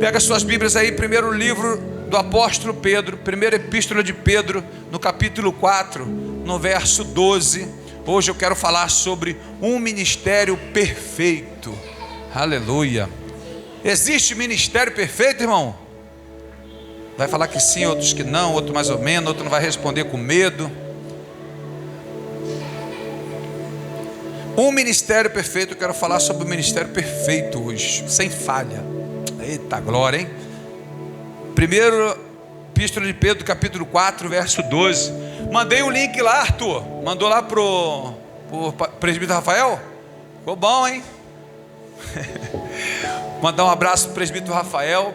Pega suas Bíblias aí, primeiro livro do apóstolo Pedro, primeira epístola de Pedro, no capítulo 4, no verso 12. Hoje eu quero falar sobre um ministério perfeito. Aleluia. Existe ministério perfeito, irmão? Vai falar que sim, outros que não, outro mais ou menos, outro não vai responder com medo. Um ministério perfeito, eu quero falar sobre o ministério perfeito hoje, sem falha. Eita glória, hein? Primeiro epístola de Pedro, capítulo 4, verso 12. Mandei o link lá, Arthur. Mandou lá pro presbítero Rafael? Ficou bom, hein? Mandar um abraço pro presbítero Rafael.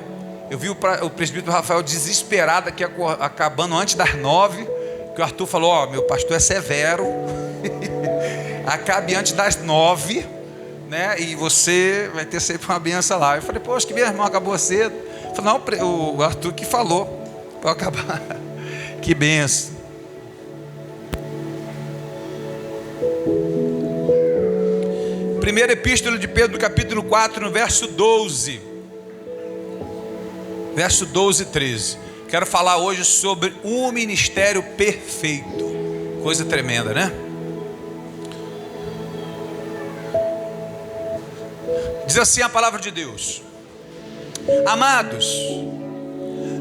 Eu vi o presbítero Rafael desesperado aqui, acabando antes das 9. Que o Arthur falou: ó, meu pastor é severo. Acabe antes das 9, né? E você vai ter sempre uma benção lá. Eu falei: poxa, que meu irmão acabou cedo. Eu falei: não, o Arthur que falou para acabar. Que benção. Primeira epístola de Pedro, capítulo 4, no verso 12. Verso 12 e 13. Quero falar hoje sobre um ministério perfeito. Coisa tremenda, né? Diz assim a palavra de Deus: amados,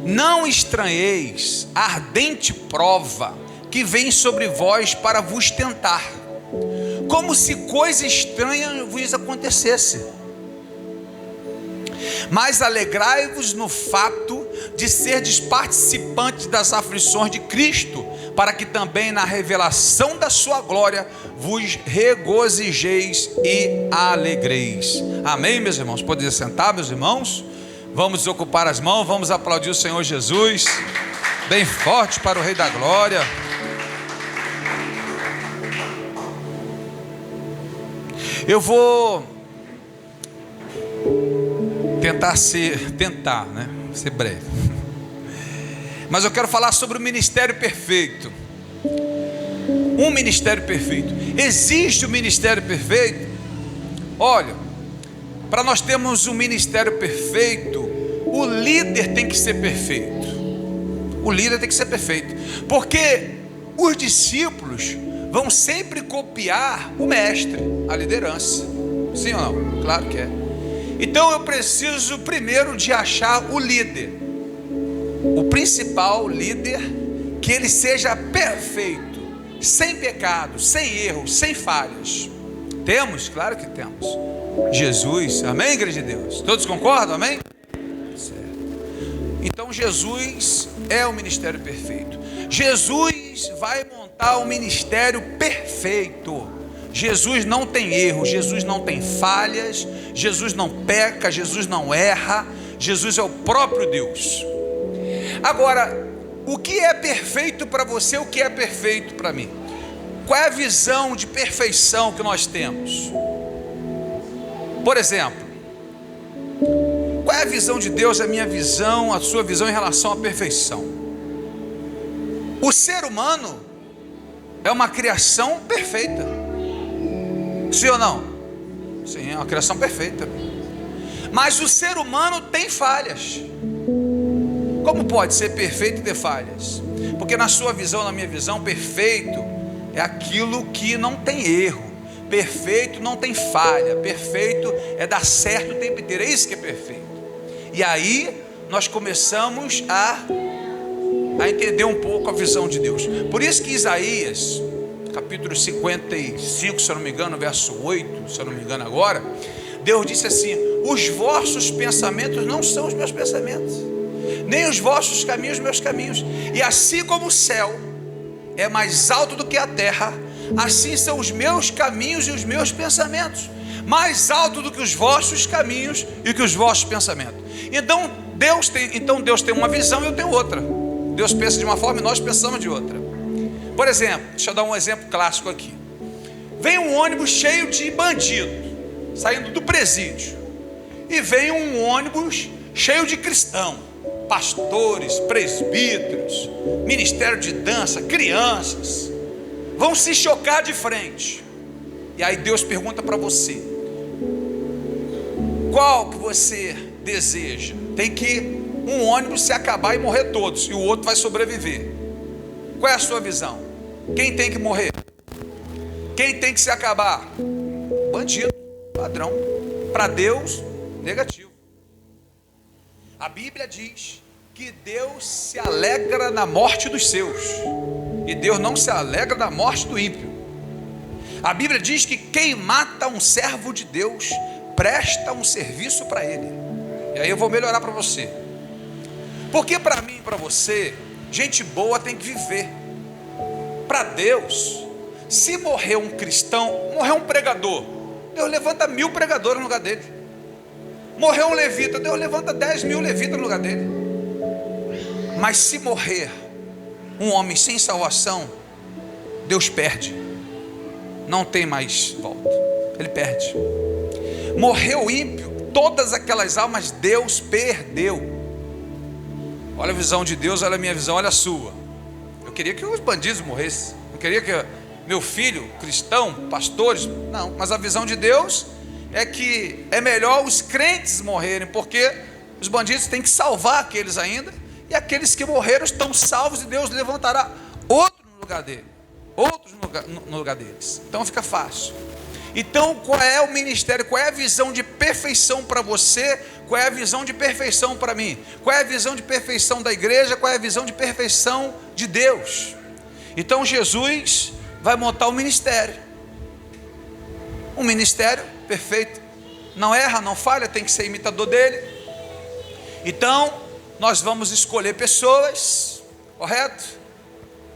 não estranheis a ardente prova que vem sobre vós para vos tentar, como se coisa estranha vos acontecesse. Mas alegrai-vos no fato de serdes participantes das aflições de Cristo, para que também na revelação da sua glória vos regozijeis e alegreis. Amém, meus irmãos? Podem sentar, meus irmãos? Vamos ocupar as mãos, vamos aplaudir o Senhor Jesus bem forte para o Rei da Glória. Eu vou tentar ser breve, mas eu quero falar sobre o ministério perfeito. Um ministério perfeito. Existe o ministério perfeito? Olha, para nós termos um ministério perfeito, o líder tem que ser perfeito. O líder tem que ser perfeito, porque os discípulos vão sempre copiar o mestre, a liderança. Sim ou não? Claro que é. Então eu preciso primeiro de achar o líder, o principal líder, que ele seja perfeito, sem pecado, sem erros, sem falhas. Temos? Claro que temos. Jesus, amém, igreja de Deus? Todos concordam, amém? Certo. Então Jesus é o ministério perfeito. Jesus vai montar o ministério perfeito. Jesus não tem erro, Jesus não tem falhas, Jesus não peca, Jesus não erra, Jesus é o próprio Deus. Agora, o que é perfeito para você, o que é perfeito para mim? Qual é a visão de perfeição que nós temos? Por exemplo, qual é a visão de Deus, a minha visão, a sua visão em relação à perfeição? O ser humano é uma criação perfeita. Sim ou não? Sim, é uma criação perfeita. Mas o ser humano tem falhas. Como pode ser perfeito e ter falhas? Porque na sua visão, na minha visão, perfeito é aquilo que não tem erro. Perfeito não tem falha. Perfeito é dar certo o tempo inteiro. É isso que é perfeito. E aí nós começamos a entender um pouco a visão de Deus. Por isso que Isaías, capítulo 55, se eu não me engano, verso 8, se eu não me engano agora, Deus disse assim: os vossos pensamentos não são os meus pensamentos, nem os vossos caminhos meus caminhos. E assim como o céu é mais alto do que a terra, assim são os meus caminhos e os meus pensamentos, mais alto do que os vossos caminhos e que os vossos pensamentos. Então Deus tem uma visão e eu tenho outra. Deus pensa de uma forma e nós pensamos de outra. Por exemplo, deixa eu dar um exemplo clássico aqui. Vem um ônibus cheio de bandido saindo do presídio, e vem um ônibus cheio de cristão, pastores, presbíteros, ministério de dança, crianças, vão se chocar de frente. E aí Deus pergunta para você: qual que você deseja? tem que um ônibus se acabar e morrer todos, e o outro vai sobreviver. Qual é a sua visão? Quem tem que morrer? Quem tem que se acabar? Bandido, ladrão. Para Deus, negativo. A Bíblia diz que Deus se alegra na morte dos seus, e Deus não se alegra na morte do ímpio. A Bíblia diz que quem mata um servo de Deus presta um serviço para ele. E aí eu vou melhorar para você, porque para mim e para você, gente boa tem que viver. Para Deus, se morrer um cristão, morrer um pregador, Deus levanta 1000 pregadores no lugar dele. Morreu um levita, Deus levanta 10.000 levitas no lugar dele. Mas se morrer um homem sem salvação, Deus perde, não tem mais volta, ele perde. Morreu ímpio, todas aquelas almas Deus perdeu. Olha a visão de Deus, olha a minha visão, olha a sua. Eu queria que os bandidos morressem, eu queria que meu filho, cristão, pastores, não, mas a visão de Deus é que é melhor os crentes morrerem, porque os bandidos têm que salvar aqueles ainda, e aqueles que morreram estão salvos, e Deus levantará outro no lugar dele, outros no lugar deles. Então fica fácil. Então qual é o ministério, qual é a visão de perfeição para você, qual é a visão de perfeição para mim, qual é a visão de perfeição da igreja, qual é a visão de perfeição de Deus? Então Jesus vai montar um ministério perfeito, não erra, não falha, tem que ser imitador dele. Então nós vamos escolher pessoas, correto?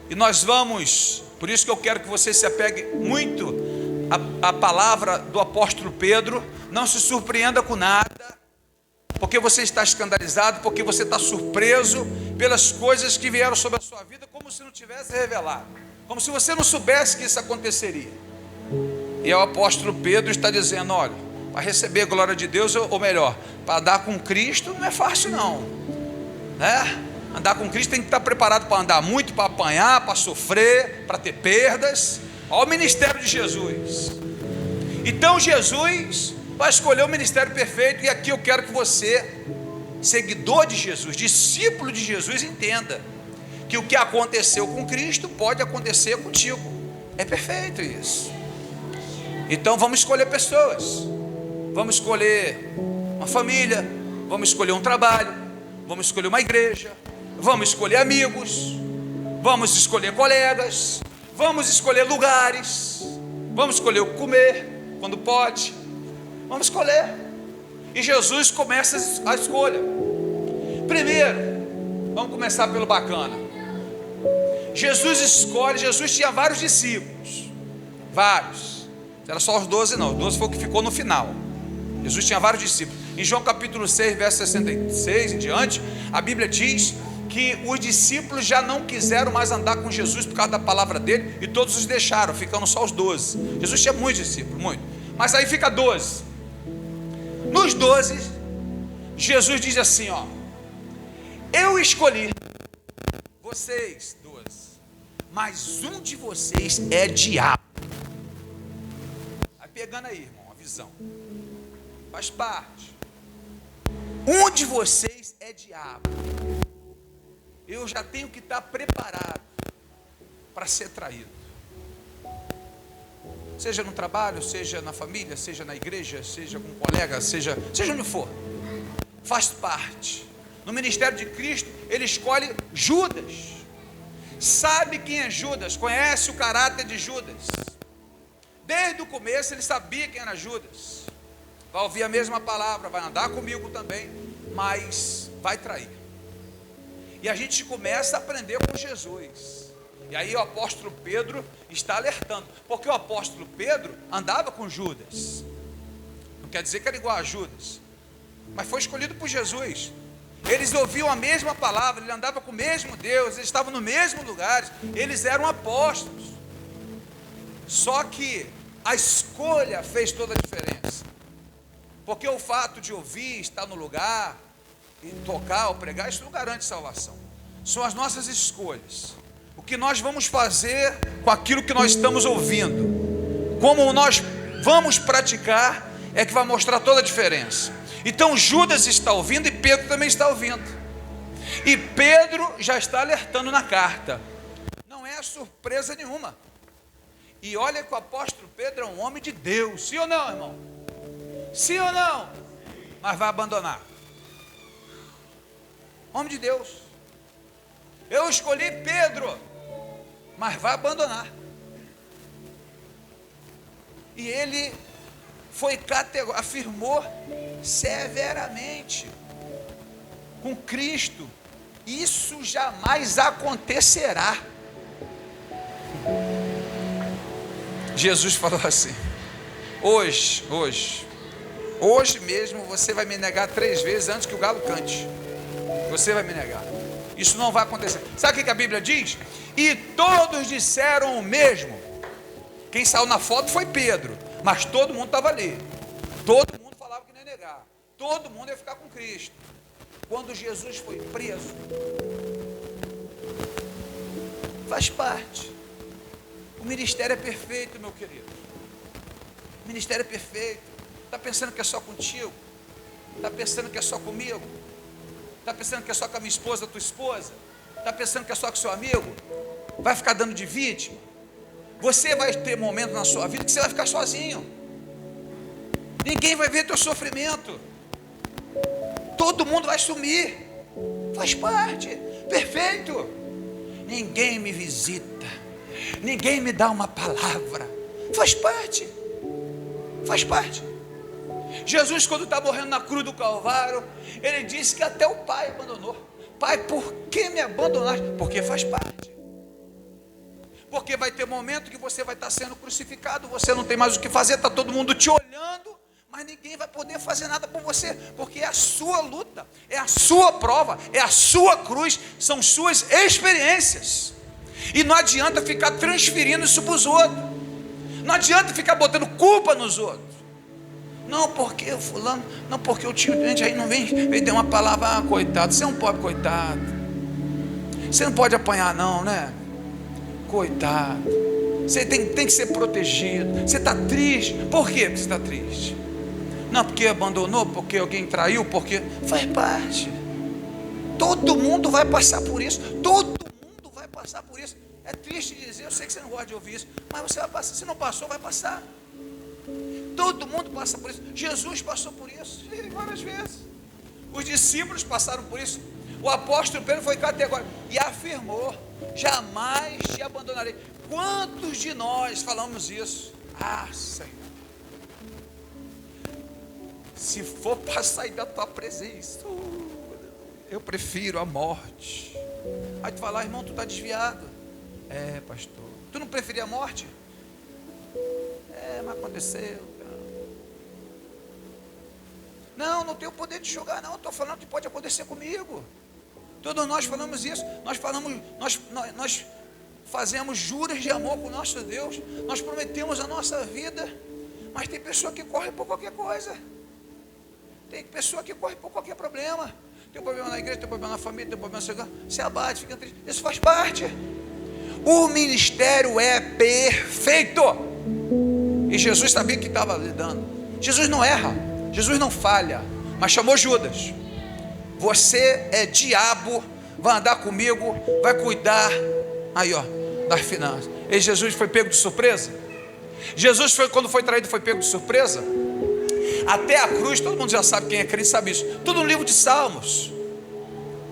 E nós vamos, por isso que eu quero que você se apegue muito à palavra do apóstolo Pedro. Não se surpreenda com nada, porque você está escandalizado, porque você está surpreso pelas coisas que vieram sobre a sua vida, como se não tivesse revelado, como se você não soubesse que isso aconteceria. E o apóstolo Pedro está dizendo: olha, para receber a glória de Deus, ou melhor, para andar com Cristo não é fácil não, né? Andar com Cristo tem que estar preparado para andar muito, para apanhar, para sofrer, para ter perdas. Olha o ministério de Jesus. Então Jesus vai escolher o ministério perfeito, e aqui eu quero que você, seguidor de Jesus, discípulo de Jesus, entenda que o que aconteceu com Cristo pode acontecer contigo. É perfeito isso. Então vamos escolher pessoas, vamos escolher uma família, vamos escolher um trabalho, vamos escolher uma igreja, vamos escolher amigos, vamos escolher colegas, vamos escolher lugares, vamos escolher o que comer, quando pode, vamos escolher. E Jesus começa a escolha. Primeiro, vamos começar pelo bacana. Jesus escolhe. Jesus tinha vários discípulos, vários. Era só os 12 não, os 12 foi o que ficou no final. Jesus tinha vários discípulos. Em João capítulo 6, verso 66 em diante, a Bíblia diz que os discípulos já não quiseram mais andar com Jesus por causa da palavra dele, e todos os deixaram, ficando só os 12. Jesus tinha muitos discípulos, muito. Mas aí fica 12. Nos 12, Jesus diz assim, ó: eu escolhi vocês 12, mas um de vocês é diabo. Aí pegando aí, irmão, a visão faz parte. Um de vocês é diabo. Eu já tenho que estar preparado para ser traído, seja no trabalho, seja na família, seja na igreja, seja com um colega, seja onde for, faz parte. No ministério de Cristo, ele escolhe Judas. Sabe quem é Judas, conhece o caráter de Judas. Desde o começo ele sabia quem era Judas. Vai ouvir a mesma palavra, vai andar comigo também, mas vai trair. E a gente começa a aprender com Jesus. E aí o apóstolo Pedro está alertando, porque o apóstolo Pedro andava com Judas. Não quer dizer que era igual a Judas, mas foi escolhido por Jesus. Eles ouviam a mesma palavra, ele andava com o mesmo Deus, eles estavam no mesmo lugar, eles eram apóstolos. Só que a escolha fez toda a diferença. Porque o fato de ouvir, estar no lugar, e tocar ou pregar, isso não garante salvação. São as nossas escolhas. O que nós vamos fazer com aquilo que nós estamos ouvindo, como nós vamos praticar, é que vai mostrar toda a diferença. Então Judas está ouvindo e Pedro também está ouvindo. E Pedro já está alertando na carta. Não é surpresa nenhuma. E olha que o apóstolo Pedro é um homem de Deus. Sim ou não, irmão? Sim ou não? Mas vai abandonar. Homem de Deus. Eu escolhi Pedro, mas vai abandonar. E ele foi afirmou severamente com Cristo: isso jamais acontecerá. Jesus falou assim: hoje mesmo você vai me negar 3 vezes antes que o galo cante. Você vai me negar. Isso não vai acontecer. Sabe o que a Bíblia diz? E todos disseram o mesmo. Quem saiu na foto foi Pedro, mas todo mundo estava ali. Todo mundo falava que não ia negar. Todo mundo ia ficar com Cristo. Quando Jesus foi preso, faz parte. O ministério é perfeito, meu querido. O ministério é perfeito. Está pensando que é só contigo? Está pensando que é só comigo? Está pensando que é só com a minha esposa, a tua esposa? Está pensando que é só com o seu amigo? Vai ficar dando de vítima? Você vai ter momento na sua vida que você vai ficar sozinho. Ninguém vai ver teu sofrimento. Todo mundo vai sumir. Faz parte. Perfeito. Ninguém me visita. Ninguém me dá uma palavra. Faz parte. Faz parte. Jesus, quando está morrendo na cruz do Calvário, ele disse que até o Pai abandonou. Pai, por que me abandonaste? Porque faz parte. Porque vai ter momento que você vai estar sendo crucificado, você não tem mais o que fazer, está todo mundo te olhando, mas ninguém vai poder fazer nada por você, porque é a sua luta, é a sua prova, é a sua cruz, são suas experiências. E não adianta ficar transferindo isso para os outros. Não adianta ficar botando culpa nos outros. Não, porque o fulano, não, porque o tio gente aí não vem dar uma palavra, coitado, você é um pobre coitado. Você não pode apanhar não, né? Coitado. Você tem que ser protegido. Você está triste. Por que você está triste? Não, porque abandonou, porque alguém traiu, porque faz parte. Todo mundo vai passar por isso. Todo mundo vai passar por isso. É triste dizer, eu sei que você não gosta de ouvir isso, mas você vai passar. Se não passou, vai passar. Todo mundo passa por isso. Jesus passou por isso várias vezes. Os discípulos passaram por isso. O apóstolo Pedro foi categórico e afirmou: jamais te abandonarei. Quantos de nós falamos isso? Ah, Senhor, se for para sair da tua presença, eu prefiro a morte. Aí tu fala: irmão, tu está desviado. É, pastor, tu não preferia a morte? É, mas aconteceu. Não tenho o poder de julgar, não. Estou falando que pode acontecer comigo. Todos nós falamos isso. Nós fazemos juras de amor com o nosso Deus. Nós prometemos a nossa vida. Mas tem pessoa que corre por qualquer coisa. Tem pessoa que corre por qualquer problema. Tem problema na igreja, tem problema na família, tem problema na segurança. Se abate, fica triste. Isso faz parte. O ministério é perfeito. E Jesus sabia que estava lidando. Jesus não erra. Jesus não falha, mas chamou Judas. Você é diabo, vai andar comigo, vai cuidar aí, ó, das finanças. E Jesus foi pego de surpresa. Jesus foi, quando foi traído, foi pego de surpresa. Até a cruz, todo mundo já sabe, quem é crente sabe isso. Tudo no livro de Salmos.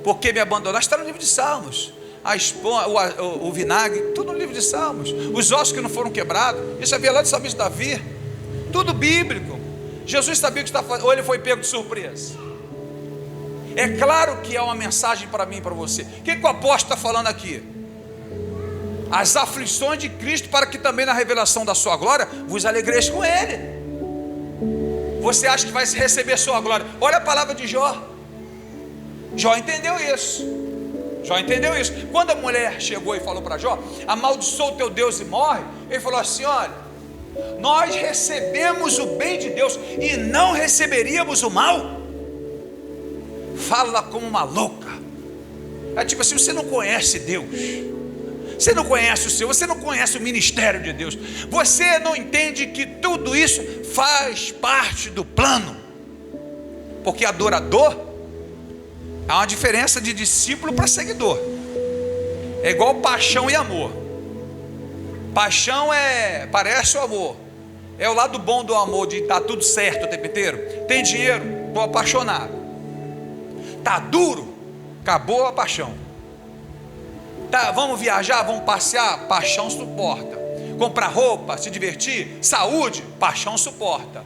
Porque me abandonaste, está no livro de Salmos. A esponja, o vinagre, tudo no livro de Salmos. Os ossos que não foram quebrados, isso havia lá de Salmos de Davi. Tudo bíblico. Jesus sabia o que estava fazendo, ou ele foi pego de surpresa? É claro que é uma mensagem para mim e para você. O que o apóstolo está falando aqui? As aflições de Cristo, para que também na revelação da sua glória vos alegreis com Ele. Você acha que vai receber sua glória? Olha a palavra de Jó. Jó entendeu isso. Jó entendeu isso. Quando a mulher chegou e falou para Jó: amaldiçoa o teu Deus e morre, ele falou assim: olha, nós recebemos o bem de Deus e não receberíamos o mal. Fala como uma louca. É tipo assim: você não conhece Deus, você não conhece o Senhor, você não conhece o ministério de Deus, você não entende que tudo isso faz parte do plano. Porque adorador, há uma diferença de discípulo para seguidor. É igual paixão e amor. Paixão parece o amor. É o lado bom do amor, de estar tudo certo o tempo inteiro. Tem dinheiro, estou apaixonado. Está duro, acabou a paixão. Tá, vamos viajar, vamos passear, paixão suporta. Comprar roupa, se divertir, saúde, paixão suporta.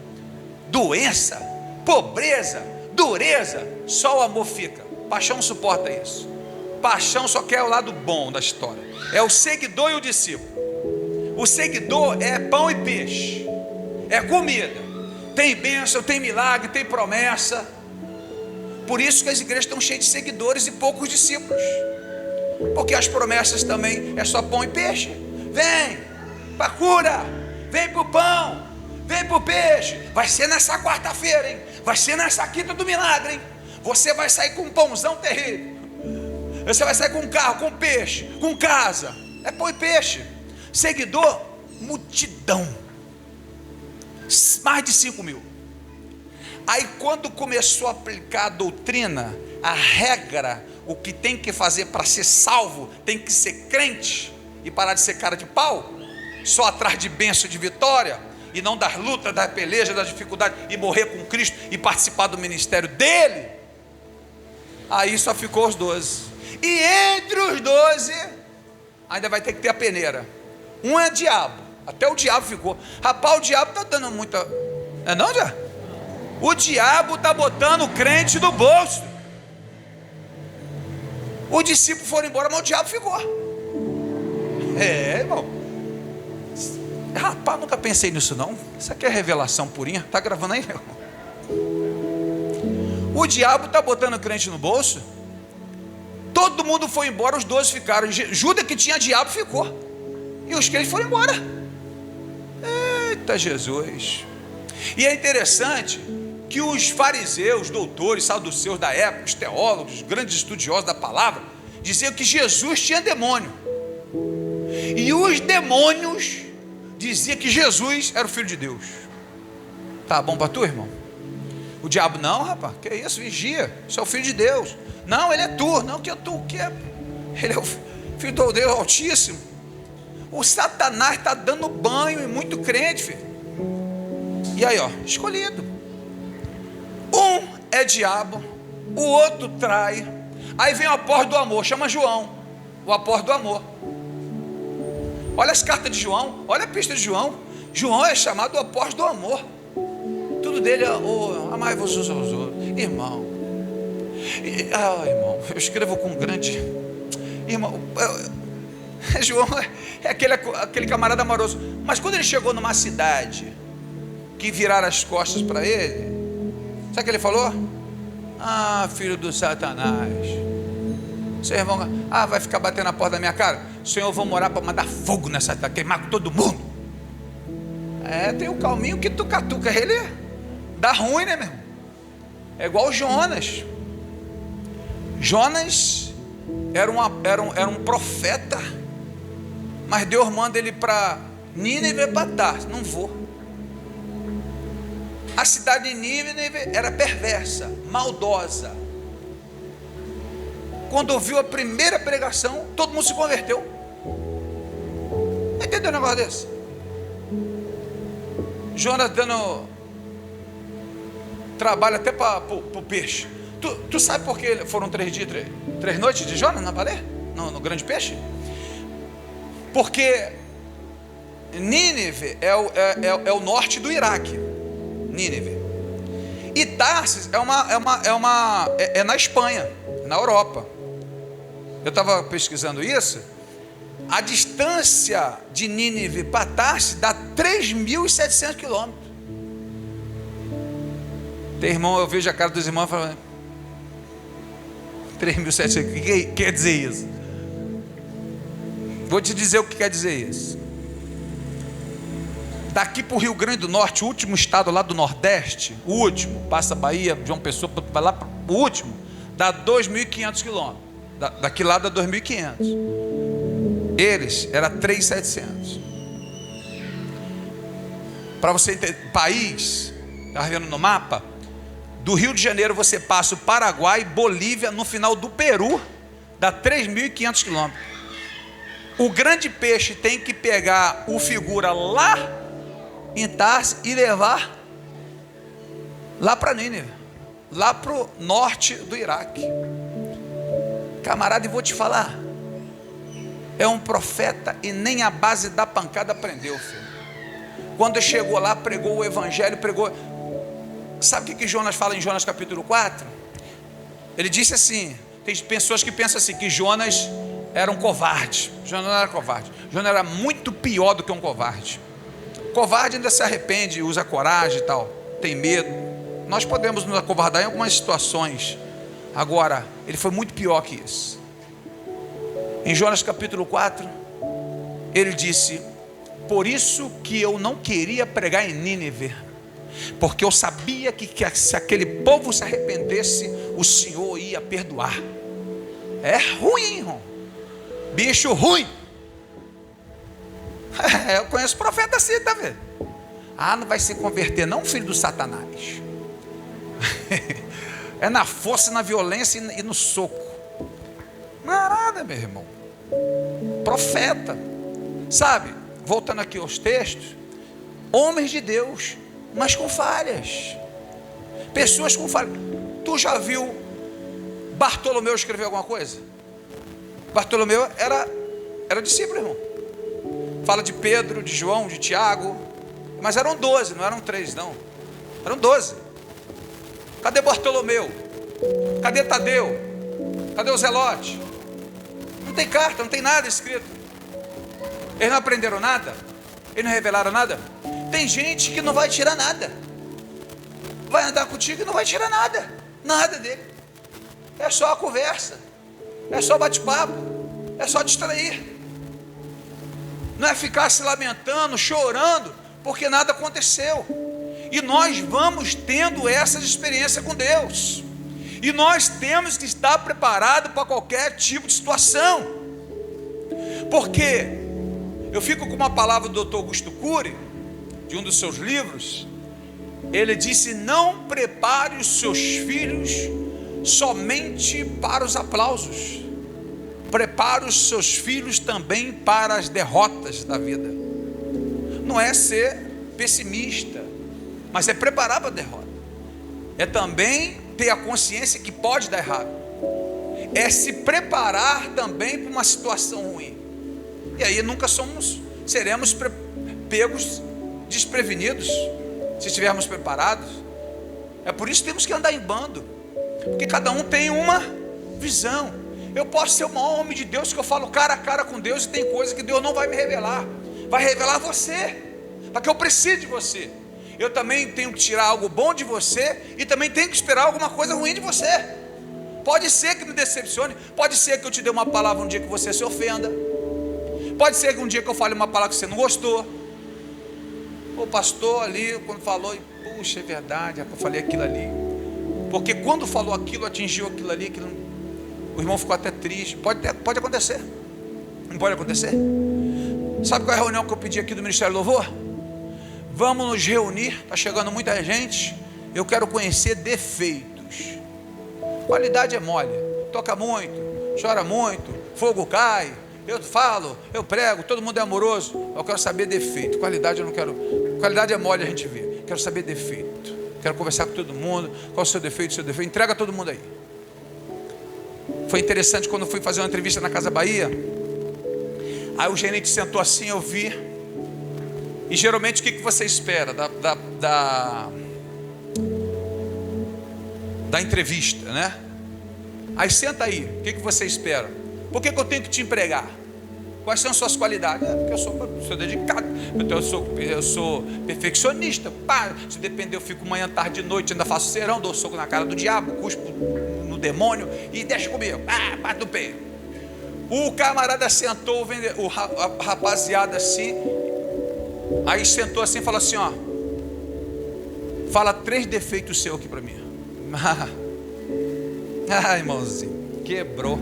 Doença, pobreza, dureza, só o amor fica. Paixão suporta isso. Paixão só quer o lado bom da história. É o seguidor e o discípulo. O seguidor é pão e peixe, é comida. Tem bênção, tem milagre, tem promessa. Por isso que as igrejas estão cheias de seguidores e poucos discípulos. Porque as promessas também é só pão e peixe. Vem para cura, vem para o pão, vem para o peixe. Vai ser nessa quarta-feira, hein? Vai ser nessa quinta do milagre, hein? Você vai sair com um pãozão terrível. Você vai sair com um carro, com peixe, com casa. É pão e peixe. Seguidor, multidão. Mais de 5 mil. Aí quando começou a aplicar a doutrina, a regra, o que tem que fazer para ser salvo, tem que ser crente e parar de ser cara de pau, só atrás de bênção, de vitória, e não das lutas, das pelejas, das dificuldades, e morrer com Cristo e participar do ministério dele. Aí só ficou os 12. E entre os 12 ainda vai ter que ter a peneira. Um é diabo, até o diabo ficou. Rapaz, o diabo está dando muita... não, já? O diabo está botando o crente no bolso. Os discípulos foram embora, mas o diabo ficou. Irmão. Rapaz, nunca pensei nisso não. Isso aqui é revelação purinha. Está gravando aí, irmão? O diabo está botando o crente no bolso. Todo mundo foi embora, os 12 ficaram. Judas, que tinha diabo, ficou. E os crentes foram embora. Eita Jesus. E é interessante que os fariseus, doutores, saduceus da época, os teólogos, grandes estudiosos da palavra, diziam que Jesus tinha demônio. E os demônios diziam que Jesus era o Filho de Deus. Tá bom para tu, irmão? O diabo, não, rapaz, que isso, vigia, você é o Filho de Deus. Não, ele é tu, não, que é tu, que é? Ele é o Filho do Deus Altíssimo. O Satanás está dando banho em muito crente, filho. E aí, ó, escolhido. Um é diabo, o outro trai. Aí vem o apóstolo do amor, chama João, o apóstolo do amor. Olha as cartas de João, olha a pista de João. João é chamado o apóstolo do amor. Tudo dele é amai-vos uns aos outros. Irmão, irmão, eu escrevo com grande... Irmão, João é aquele camarada amoroso. Mas quando ele chegou numa cidade que viraram as costas para ele, sabe o que ele falou? Filho do Satanás, seu irmão, vai ficar batendo na porta da minha cara? Senhor, eu vou morar para mandar fogo nessa cidade, queimar com todo mundo. Tem um calminho que tu catuca ele, dá ruim, né, meu irmão? É igual Jonas. Jonas era um profeta, mas Deus manda ele para Nínive para Tarso. Não vou. A cidade de Nínive era perversa, maldosa. Quando ouviu a primeira pregação, todo mundo se converteu. Entendeu um negócio desse? Jonas dando trabalho até para o peixe. Tu sabe por que foram 3 dias, 3 noites de Jonas na baleia? No grande peixe? Porque Nínive é o norte do Iraque. Nínive. E Tarsis é na Espanha, na Europa. Eu estava pesquisando isso. A distância de Nínive para Tarsis dá 3.700 quilômetros. Tem irmão, eu vejo a cara dos irmãos falando 3.700, o que quer dizer isso? Vou te dizer o que quer dizer isso. Daqui para o Rio Grande do Norte, o último estado lá do Nordeste, o último, passa Bahia, João Pessoa, vai lá para o último, dá 2.500 quilômetros. Daqui lá dá 2.500. Eles era 3.700. Para você entender, país, está vendo no mapa, Do Rio de Janeiro você passa o Paraguai, Bolívia, no final do Peru, dá 3.500 quilômetros. O grande peixe tem que pegar o figura lá em Tarsis e levar lá para Nínive, lá para o norte do Iraque. Camarada, e vou te falar, é um profeta e nem a base da pancada aprendeu, filho. Quando chegou lá, pregou o evangelho, pregou. Sabe o que Jonas fala em Jonas capítulo 4? Ele disse assim, tem pessoas que pensam assim, que Jonas era um covarde. Jonas não era covarde, Jonas era muito pior do que um covarde. Covarde ainda se arrepende, usa coragem e tal, tem medo. Nós podemos nos acovardar em algumas situações. Agora, ele foi muito pior que isso. Em Jonas capítulo 4, ele disse: por isso que eu não queria pregar em Nínive, porque eu sabia que se aquele povo se arrependesse, o Senhor ia perdoar. É ruim, irmão. Bicho ruim. Eu conheço profeta assim, tá vendo? Não vai se converter não, filho do Satanás. É na força, na violência e no soco. Não é nada, meu irmão. Profeta. Sabe, voltando aqui aos textos, homens de Deus, mas com falhas. Pessoas com falhas. Tu já viu Bartolomeu escrever alguma coisa? Bartolomeu era discípulo, irmão. Fala de Pedro, de João, de Tiago. Mas eram 12, não eram 3 não. Eram 12. Cadê Bartolomeu? Cadê Tadeu? Cadê o Zelote? Não tem carta, não tem nada escrito. Eles não aprenderam nada? Eles não revelaram nada? Tem gente que não vai tirar nada. Vai andar contigo e não vai tirar nada. Nada dele. É só a conversa. É só bate-papo. É só distrair. Não é ficar se lamentando, chorando, porque nada aconteceu. E nós vamos tendo essas experiências com Deus. E nós temos que estar preparados para qualquer tipo de situação. Porque eu fico com uma palavra do Dr. Augusto Cury, de um dos seus livros. Ele disse: não prepare os seus filhos somente para os aplausos. Prepare os seus filhos também para as derrotas da vida. Não é ser pessimista, mas é preparar para a derrota. É também ter a consciência que pode dar errado. É se preparar também para uma situação ruim. E aí nunca seremos pegos desprevenidos, se estivermos preparados. É por isso que temos que andar em bando, porque cada um tem uma visão. Eu posso ser o maior homem de Deus, que eu falo cara a cara com Deus, e tem coisa que Deus não vai me revelar. Vai revelar você, para que eu precise de você. Eu também tenho que tirar algo bom de você, e também tenho que esperar alguma coisa ruim de você. Pode ser que me decepcione, pode ser que eu te dê uma palavra um dia que você se ofenda, pode ser que um dia que eu fale uma palavra que você não gostou. O pastor ali, quando falou, puxa, é verdade, eu falei aquilo ali, porque quando falou aquilo, atingiu aquilo ali, o irmão ficou até triste. Pode acontecer. Não pode acontecer? Sabe qual é a reunião que eu pedi aqui do Ministério do Louvor? Vamos nos reunir, está chegando muita gente, eu quero conhecer defeitos. Qualidade é mole, toca muito, chora muito, fogo cai, eu falo, eu prego, todo mundo é amoroso. Eu quero saber defeito. Qualidade eu não quero. Qualidade é mole, a gente vê. Quero saber defeito. Quero conversar com todo mundo. Qual é o seu defeito, entrega todo mundo aí. Foi interessante quando eu fui fazer uma entrevista na Casa Bahia. Aí o gerente sentou assim, eu vi. E geralmente o que você espera da entrevista, né? Aí senta aí, o que você espera? Por que eu tenho que te empregar? Quais são as suas qualidades? Porque eu sou dedicado, eu sou perfeccionista. Se depender, eu fico manhã, tarde, de noite, ainda faço serão, dou soco na cara do diabo, cuspo no demônio e deixa comigo. Bate no pé. O camarada sentou, a rapaziada assim, aí sentou assim e falou assim: ó, fala 3 defeitos seus aqui para mim. Irmãozinho, quebrou.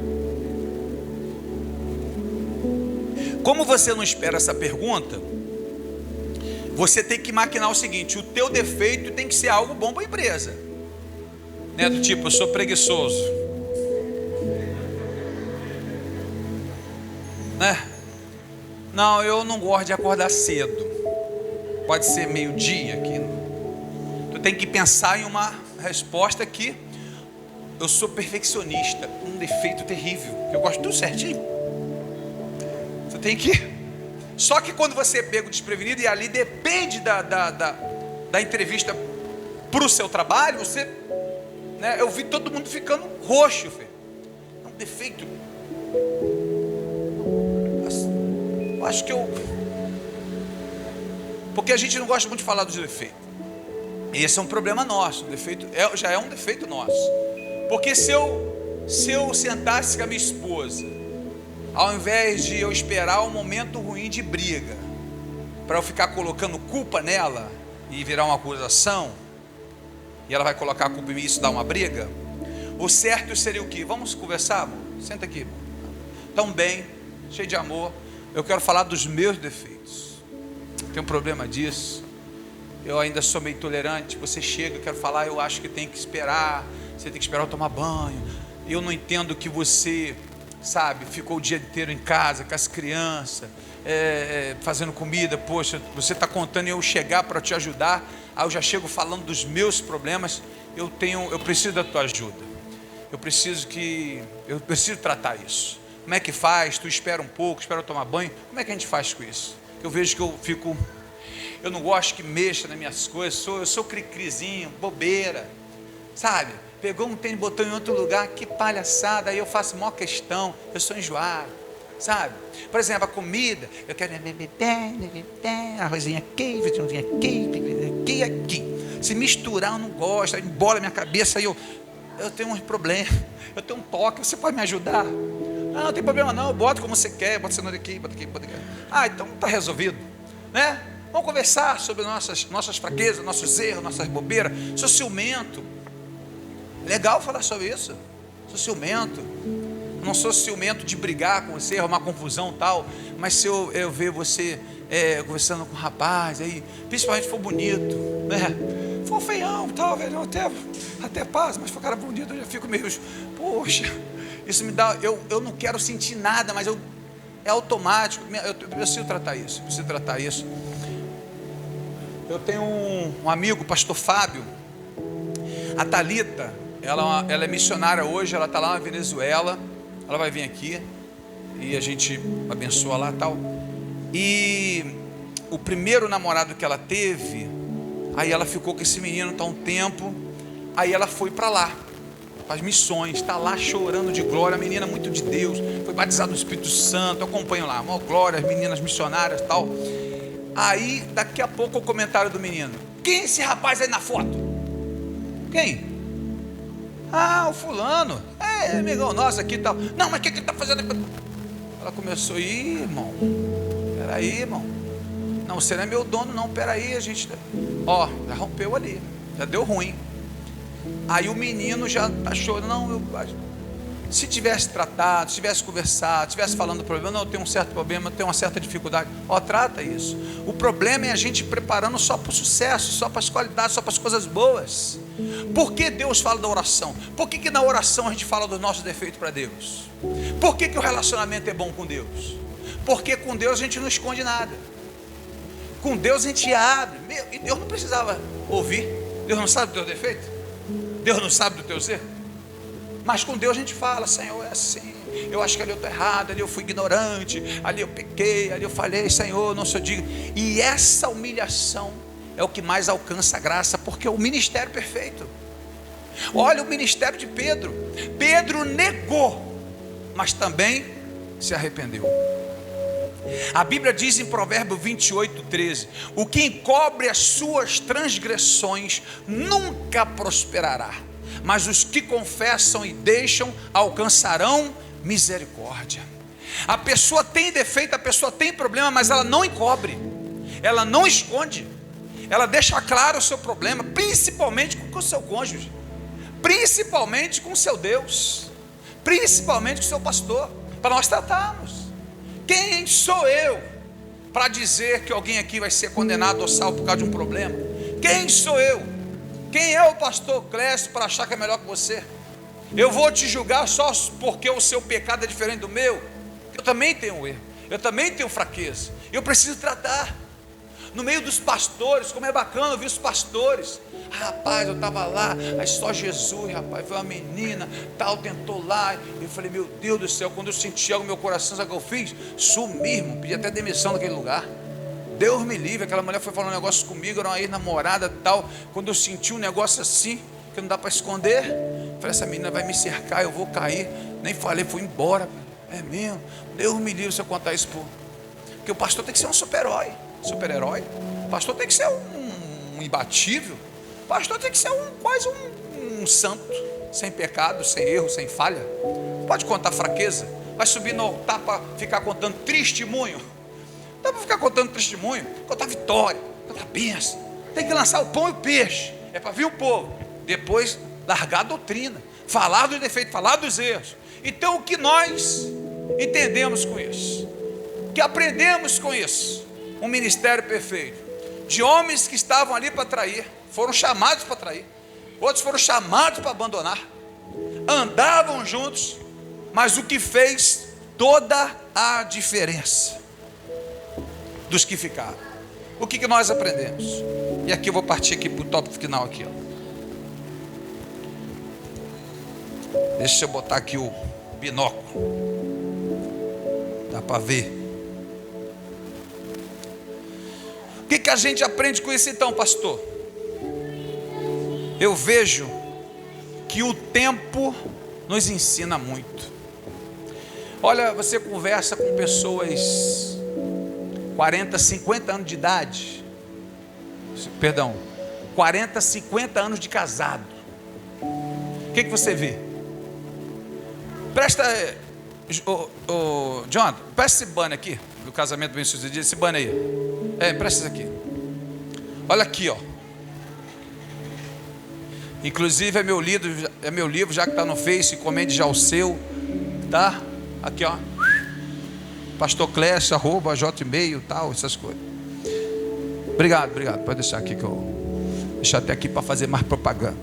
Como você não espera essa pergunta, você tem que maquinar o seguinte: o teu defeito tem que ser algo bom para a empresa. né? Do tipo, eu sou preguiçoso, né? Não, eu não gosto de acordar cedo. Pode ser meio-dia aqui. Tu tem que pensar em uma resposta que eu sou perfeccionista, um defeito terrível, que eu gosto de tudo certinho. Você tem que. Só que quando você é pego desprevenido, e ali depende da entrevista para o seu trabalho, você, né, eu vi todo mundo ficando roxo, filho. É um defeito. Eu acho que porque a gente não gosta muito de falar dos defeitos. E esse é um problema nosso. O defeito já é um defeito nosso. Porque se eu sentasse com a minha esposa, ao invés de eu esperar um momento ruim de briga, para eu ficar colocando culpa nela e virar uma acusação, e ela vai colocar a culpa em mim e isso dá uma briga, o certo seria o quê? Vamos conversar, amor? Senta aqui. Tão bem, cheio de amor. Eu quero falar dos meus defeitos. Tenho um problema disso. Eu ainda sou meio intolerante. Você chega, eu quero falar, eu acho que tem que esperar. Você tem que esperar eu tomar banho. Eu não entendo que você, sabe, ficou o dia inteiro em casa com as crianças, fazendo comida. Poxa, você está contando eu chegar para te ajudar. Aí eu já chego falando dos meus problemas. Eu preciso da tua ajuda. Eu preciso tratar isso. Como é que faz? Tu espera um pouco, espera eu tomar banho. Como é que a gente faz com isso? Eu vejo que eu não gosto que mexa nas minhas coisas. Eu sou cri-crizinho, bobeira, sabe? Pegou um tênis, botou em outro lugar, que palhaçada. Aí eu faço maior questão, eu sou enjoado, sabe? Por exemplo, a comida, eu quero arrozinho aqui, feijãozinho aqui. Se misturar eu não gosto, aí embola minha cabeça, aí eu tenho um problema, eu tenho um toque, você pode me ajudar? Não tem problema não, bota como você quer, bota cenoura aqui, bota aqui, bota aqui. Ah, então está resolvido, né? Vamos conversar sobre nossas fraquezas, nossos erros, nossas bobeiras. Sou ciumento. Legal falar sobre isso. Sou ciumento. Não sou ciumento de brigar com você, arrumar confusão e tal. Mas se eu ver você conversando com um rapaz, aí, principalmente se for bonito, né? For feião e tal, velho, até paz, mas se for cara bonito, eu já fico meio, poxa, isso me dá, eu não quero sentir nada, mas é automático. Eu preciso tratar isso. Eu tenho um amigo, o pastor Fábio. A Thalita, ela é missionária hoje, ela está lá na Venezuela. Ela vai vir aqui e a gente abençoa lá e tal. E o primeiro namorado que ela teve, aí ela ficou com esse menino tá um tempo. Aí ela foi para lá, para as missões, está lá chorando de glória. A menina muito de Deus, foi batizada no Espírito Santo. Eu acompanho lá, maior glória, as meninas missionárias e tal. Aí daqui a pouco o comentário do menino: quem é esse rapaz aí na foto? Quem? Ah, o fulano. Amigão nosso aqui e tal. Não, mas o que ele está fazendo aqui? Ela começou: ih, irmão, peraí, irmão, não, você não é meu dono não, peraí, a gente, já rompeu ali, já deu ruim. Aí o menino já está chorando. Não, se tivesse tratado, se tivesse conversado, se tivesse falando do problema, não, eu tenho um certo problema, eu tenho uma certa dificuldade. Trata isso. O problema é a gente preparando só para o sucesso, só para as qualidades, só para as coisas boas. Por que Deus fala da oração? Por que na oração a gente fala dos nossos defeitos para Deus? Por que o relacionamento é bom com Deus? Porque com Deus a gente não esconde nada. Com Deus a gente abre. E Deus não precisava ouvir. Deus não sabe do teu defeito? Deus não sabe do teu ser? Mas com Deus a gente fala: Senhor, é assim, eu acho que ali eu estou errado, ali eu fui ignorante, ali eu pequei, ali eu falei, Senhor, não sou digno. E essa humilhação é o que mais alcança a graça, porque é o ministério perfeito. Olha o ministério de Pedro. Pedro negou, mas também se arrependeu. A Bíblia diz em Provérbio 28:13: o que encobre as suas transgressões nunca prosperará, mas os que confessam e deixam alcançarão misericórdia. A pessoa tem defeito, a pessoa tem problema, mas ela não encobre, ela não esconde, ela deixa claro o seu problema, principalmente com o seu cônjuge, principalmente com o seu Deus, principalmente com o seu pastor, para nós tratarmos. Quem sou eu para dizer que alguém aqui vai ser condenado ou salvo por causa de um problema? Quem sou eu? Quem é o pastor Clécio para achar que é melhor que você? Eu vou te julgar só porque o seu pecado é diferente do meu? Eu também tenho erro, eu também tenho fraqueza, eu preciso tratar. No meio dos pastores, como é bacana ouvir os pastores. Rapaz, eu estava lá, aí só Jesus, rapaz, foi uma menina, tal, tentou lá. Eu falei, meu Deus do céu, quando eu senti algo no meu coração, sabe o que eu fiz? Sumi, irmão, pedi até demissão daquele lugar. Deus me livre, aquela mulher foi falar um negócio comigo, era uma ex-namorada tal. Quando eu senti um negócio assim, que não dá para esconder, eu falei, essa menina vai me cercar, eu vou cair. Nem falei, fui embora. É mesmo, Deus me livre se eu contar isso, porque o pastor tem que ser um super-herói. Super-herói, o pastor tem que ser um imbatível, o pastor tem que ser quase um santo, sem pecado, sem erro, sem falha. Pode contar fraqueza, vai subir no altar para ficar contando testemunho. Não dá para ficar contando testemunho, contar vitória, contar bênção. Tem que lançar o pão e o peixe, é para vir o povo, depois largar a doutrina, falar dos defeitos, falar dos erros. Então o que nós entendemos com isso, o que aprendemos com isso? Um ministério perfeito, de homens que estavam ali para trair, foram chamados para trair, outros foram chamados para abandonar, andavam juntos, mas o que fez toda a diferença dos que ficaram, o que nós aprendemos? E aqui eu vou partir aqui para o tópico final aqui, ó. Deixa eu botar aqui o binóculo, dá para ver. O que a gente aprende com isso então, pastor? Eu vejo que o tempo nos ensina muito. Olha, você conversa com pessoas 40, 50 anos de idade, 40, 50 anos de casado. O que você vê? Presta, John, presta esse banner aqui, do casamento bem sucedido, esse banner aí. Presta isso aqui. Olha aqui, ó. Inclusive é meu livro, já que está no Face, encomende já o seu, tá? Aqui, ó. Pastor Clécio, @j-e-mail, tal, essas coisas. Obrigado. Pode deixar aqui que eu deixar até aqui para fazer mais propaganda.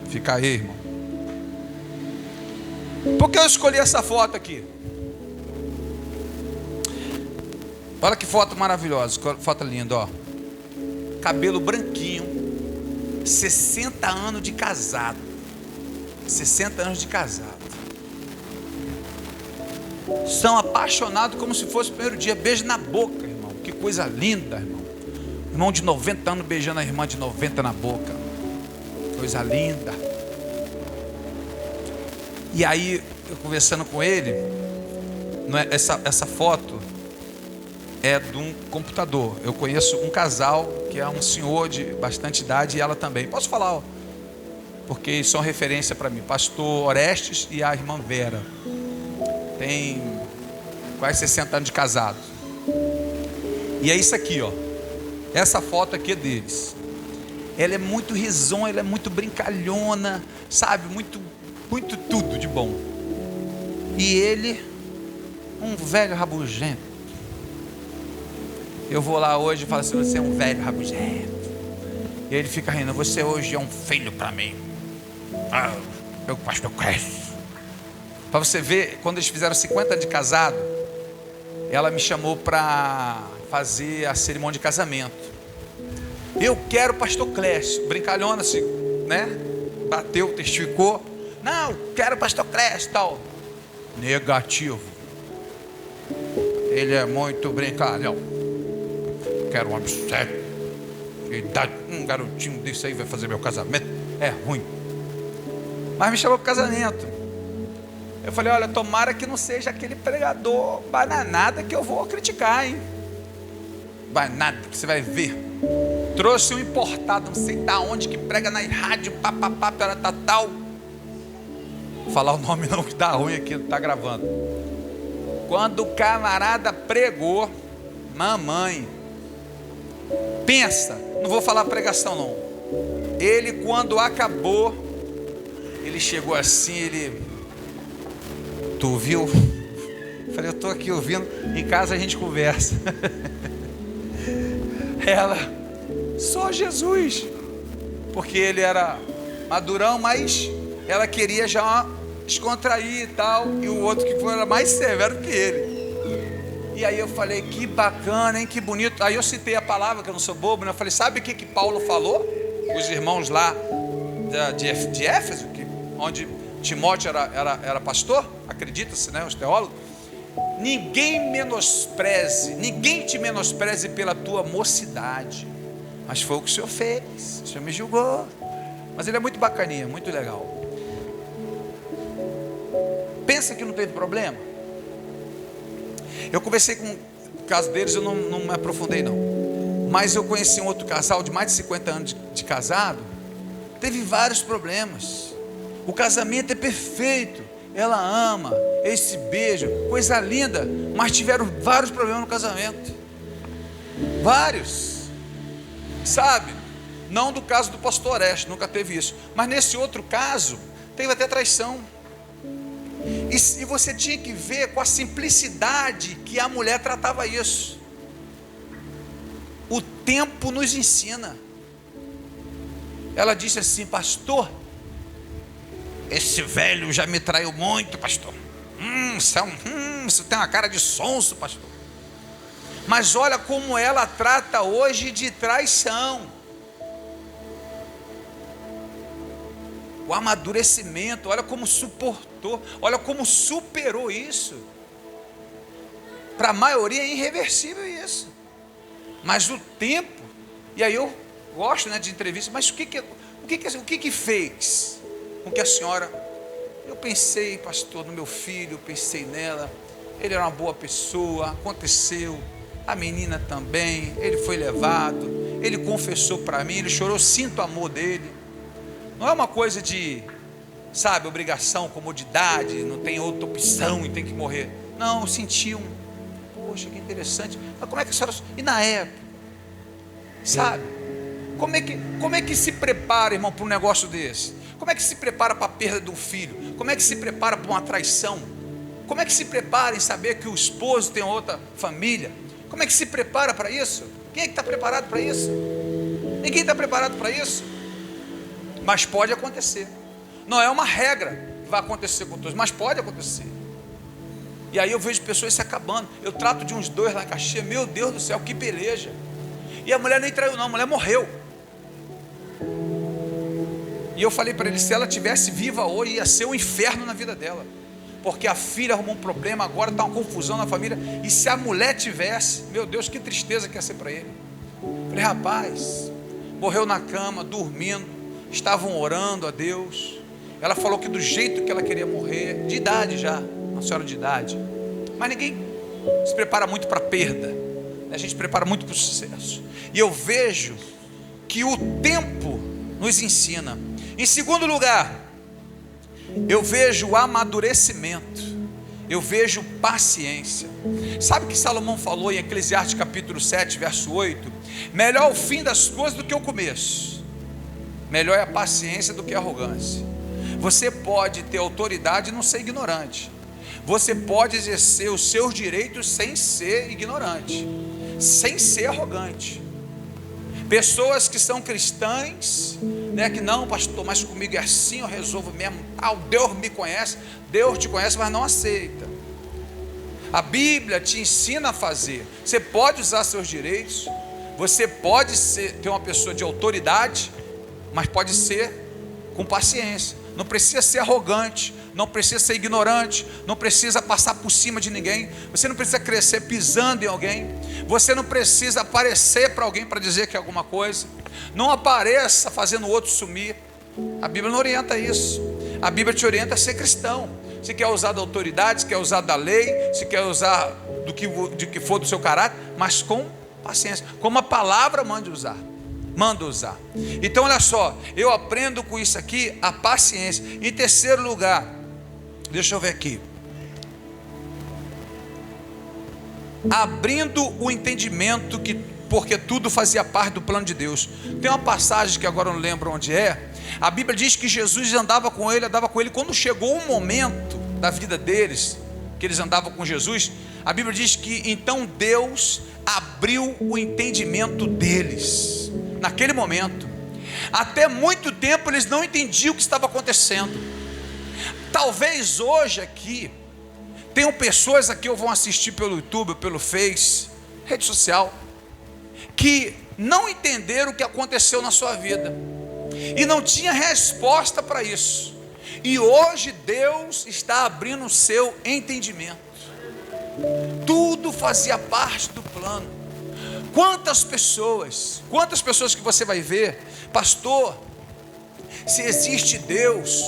Fica aí, irmão. Por que eu escolhi essa foto aqui? Olha que foto maravilhosa, foto linda, ó. Cabelo branquinho, 60 anos de casado. 60 anos de casado. São apaixonados como se fosse o primeiro dia. Beijo na boca, irmão. Que coisa linda, irmão. Irmão de 90 anos beijando a irmã de 90 na boca. Coisa linda. E aí, eu conversando com ele, essa foto é de um computador. Eu conheço um casal que é um senhor de bastante idade e ela também. Posso falar, ó, porque são referência para mim. Pastor Orestes e a irmã Vera. Tem quase 60 anos de casado. E é isso aqui, ó. Essa foto aqui é deles. Ela é muito risonha, ela é muito brincalhona, sabe? Muito tudo de bom. E ele, um velho rabugento. Eu vou lá hoje e falo assim, você é um velho rabugento. E ele fica rindo, você hoje é um filho para mim. Eu pastor Clécio. Para você ver, quando eles fizeram 50 anos de casado, ela me chamou para fazer a cerimônia de casamento. Eu quero pastor Clécio. Brincalhona assim, né? Bateu, testificou. Não, quero pastor Clécio, tal. Negativo. Ele é muito brincalhão. Quero um obséquio. Um garotinho desse aí vai fazer meu casamento. É ruim. Mas me chamou para o casamento. Eu falei, olha, tomara que não seja aquele pregador bananada que eu vou criticar, hein? Banada, que você vai ver. Trouxe um importado, não sei da onde, que prega na rádio, papapá, tal. Vou falar o nome não, que dá ruim aqui, não está gravando. Quando o camarada pregou, mamãe, pensa, não vou falar pregação não. Ele, quando acabou, ele chegou assim, tu ouviu? Eu falei, eu estou aqui ouvindo, em casa a gente conversa. Ela, Só Jesus. Porque ele era madurão, mas ela queria já descontrair e tal. E o outro que foi era mais severo que ele. E aí eu falei, que bacana, hein, que bonito. Aí eu citei a palavra, que eu não sou bobo, né? Eu falei, sabe o que Paulo falou? Os irmãos lá de Éfeso, onde Timóteo era pastor, acredita-se, né, os teólogos. Ninguém te menospreze pela tua mocidade. Mas foi o que o Senhor fez, o Senhor me julgou. Mas ele é muito bacaninha, muito legal. Pensa que não teve problema? Eu conversei com o caso deles, eu não me aprofundei não. Mas eu conheci um outro casal de mais de 50 anos de casado. Teve vários problemas. O casamento é perfeito, ela ama, esse beijo, coisa linda. Mas tiveram vários problemas no casamento. Vários. Sabe? Não do caso do pastor Orestes, nunca teve isso. Mas nesse outro caso, teve até traição. E você tinha que ver com a simplicidade que a mulher tratava isso. O tempo nos ensina. Ela disse assim, pastor, esse velho já me traiu muito, pastor. Isso tem uma cara de sonso, pastor. Mas olha como ela trata hoje de traição. O amadurecimento, olha como suportou, olha como superou isso. Para a maioria é irreversível isso. Mas o tempo, e aí eu gosto, né, de entrevista, mas o que fez com que a senhora... Eu pensei, pastor, no meu filho, pensei nela, ele era uma boa pessoa, aconteceu, a menina também, ele foi levado, ele confessou para mim, ele chorou, sinto o amor dele. Não é uma coisa de, sabe, obrigação, comodidade, não tem outra opção e tem que morrer. Não, eu senti poxa, que interessante. Mas como é que a senhora... E na época, sabe, como é que se prepara, irmão, para um negócio desse? Como é que se prepara para a perda de um filho? Como é que se prepara para uma traição? Como é que se prepara em saber que o esposo tem outra família? Como é que se prepara para isso? Quem é que está preparado para isso? Ninguém está preparado para isso. Mas pode acontecer. Não é uma regra que vai acontecer com todos, mas pode acontecer. E aí eu vejo pessoas se acabando. Eu trato de uns 2 lá em Caxias, meu Deus do céu, que peleja. E a mulher nem traiu não, a mulher morreu. E eu falei para ele, se ela tivesse viva hoje, ia ser um inferno na vida dela. Porque a filha arrumou um problema, agora está uma confusão na família. E se a mulher tivesse, meu Deus, que tristeza que ia ser para ele. Falei, rapaz, morreu na cama, dormindo, estavam orando a Deus. Ela falou que do jeito que ela queria morrer, de idade já, uma senhora de idade. Mas ninguém se prepara muito para a perda, a gente se prepara muito para o sucesso. E eu vejo que o tempo nos ensina. Em segundo lugar, eu vejo o amadurecimento, eu vejo paciência. Sabe o que Salomão falou em Eclesiastes capítulo 7, verso 8? Melhor o fim das coisas do que o começo. Melhor é a paciência do que a arrogância. Você pode ter autoridade e não ser ignorante. Você pode exercer os seus direitos sem ser ignorante, sem ser arrogante. Pessoas que são cristãs, né, que não, pastor, mas comigo é assim, eu resolvo mesmo, tal, Deus me conhece, Deus te conhece, mas não aceita. A Bíblia te ensina a fazer. Você pode usar seus direitos, você pode ter uma pessoa de autoridade, mas pode ser com paciência. Não precisa ser arrogante, não precisa ser ignorante, não precisa passar por cima de ninguém. Você não precisa crescer pisando em alguém. Você não precisa aparecer para alguém para dizer que é alguma coisa. Não apareça fazendo o outro sumir. A Bíblia não orienta isso. A Bíblia te orienta a ser cristão. Se quer usar da autoridade, se quer usar da lei, se quer usar do que for do seu caráter, mas com paciência, como a palavra manda usar. Então olha só, eu aprendo com isso aqui a paciência. Em terceiro lugar, deixa eu ver aqui, abrindo o entendimento, porque tudo fazia parte do plano de Deus. Tem uma passagem que agora eu não lembro onde é. A Bíblia diz que Jesus andava com ele. Quando chegou um momento da vida deles, que eles andavam com Jesus, a Bíblia diz que então Deus abriu o entendimento deles. eles, naquele momento. Até muito tempo eles não entendiam o que estava acontecendo. Talvez hoje aqui tenham pessoas aqui, ou vão assistir pelo YouTube, pelo Face, rede social, que não entenderam o que aconteceu na sua vida e não tinha resposta para isso. E hoje Deus está abrindo o seu entendimento. Tudo fazia parte do plano. Quantas pessoas que você vai ver, pastor, se existe Deus,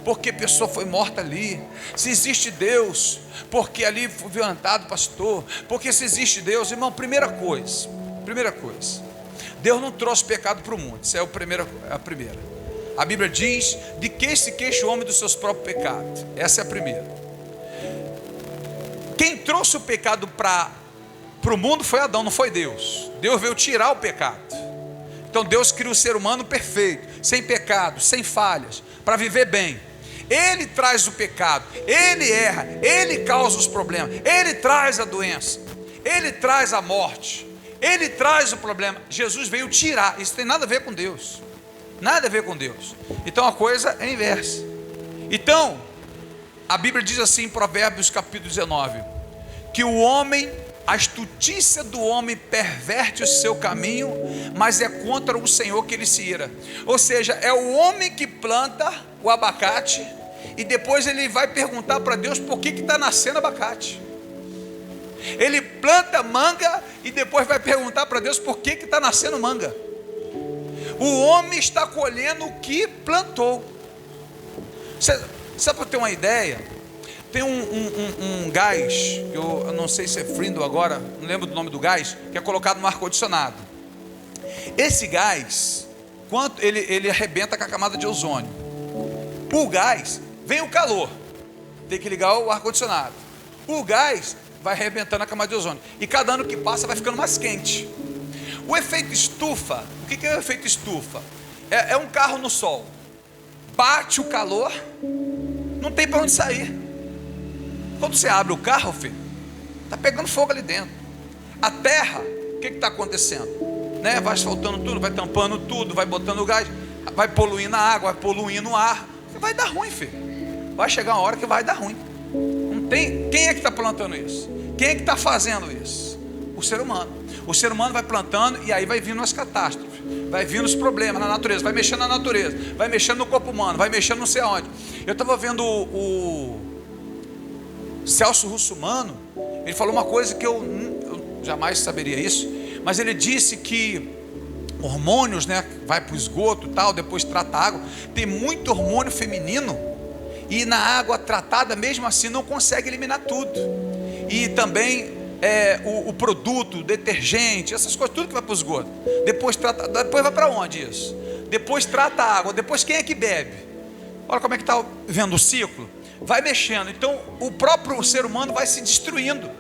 porque a pessoa foi morta ali, se existe Deus, porque ali foi violentado o pastor, porque se existe Deus, irmão, primeira coisa, Deus não trouxe pecado para o mundo, isso é a primeira. A Bíblia diz, de que se queixa o homem dos seus próprios pecados, essa é a primeira. Quem trouxe o pecado para o mundo foi Adão, não foi Deus. Deus veio tirar o pecado. Então Deus criou o ser humano perfeito, sem pecado, sem falhas, para viver bem. Ele traz o pecado, ele erra, ele causa os problemas, ele traz a doença, ele traz a morte, ele traz o problema. Jesus veio tirar, isso tem nada a ver com Deus, nada a ver com Deus. Então a coisa é inversa. Então a Bíblia diz assim em Provérbios capítulo 19, que o homem, a astutícia do homem perverte o seu caminho, mas é contra o Senhor que ele se ira. Ou seja, é o homem que planta o abacate e depois ele vai perguntar para Deus por que está nascendo abacate. Ele planta manga e depois vai perguntar para Deus por que está nascendo manga. O homem está colhendo o que plantou. Só para ter uma ideia, tem um gás, eu não sei se é Frindo agora, não lembro do nome do gás, que é colocado no ar-condicionado. Esse gás, quanto ele arrebenta com a camada de ozônio. O gás, vem o calor, tem que ligar o ar-condicionado. O gás vai arrebentando a camada de ozônio, e cada ano que passa vai ficando mais quente. O efeito estufa, o que é o efeito estufa? É um carro no sol, bate o calor, não tem para onde sair. Quando você abre o carro, filho, está pegando fogo ali dentro. A terra, o que está acontecendo? Né? Vai soltando tudo, vai tampando tudo, vai botando o gás, vai poluindo a água, vai poluindo o ar. Vai dar ruim, filho. Vai chegar uma hora que vai dar ruim. Não tem. Quem é que está plantando isso? Quem é que está fazendo isso? O ser humano. O ser humano vai plantando e aí vai vindo as catástrofes, vai vindo os problemas na natureza, vai mexendo na natureza, vai mexendo no corpo humano, vai mexendo não sei aonde. Eu estava vendo o Celso Russomano, ele falou uma coisa que eu jamais saberia isso, mas ele disse que hormônios, né, vai para o esgoto tal, depois trata a água, tem muito hormônio feminino, e na água tratada mesmo assim não consegue eliminar tudo, e também o produto, o detergente, essas coisas, tudo que vai para o esgoto, depois vai para onde isso? Depois trata a água, depois quem é que bebe? Olha como é que está vendo o ciclo, vai mexendo, então o próprio ser humano vai se destruindo.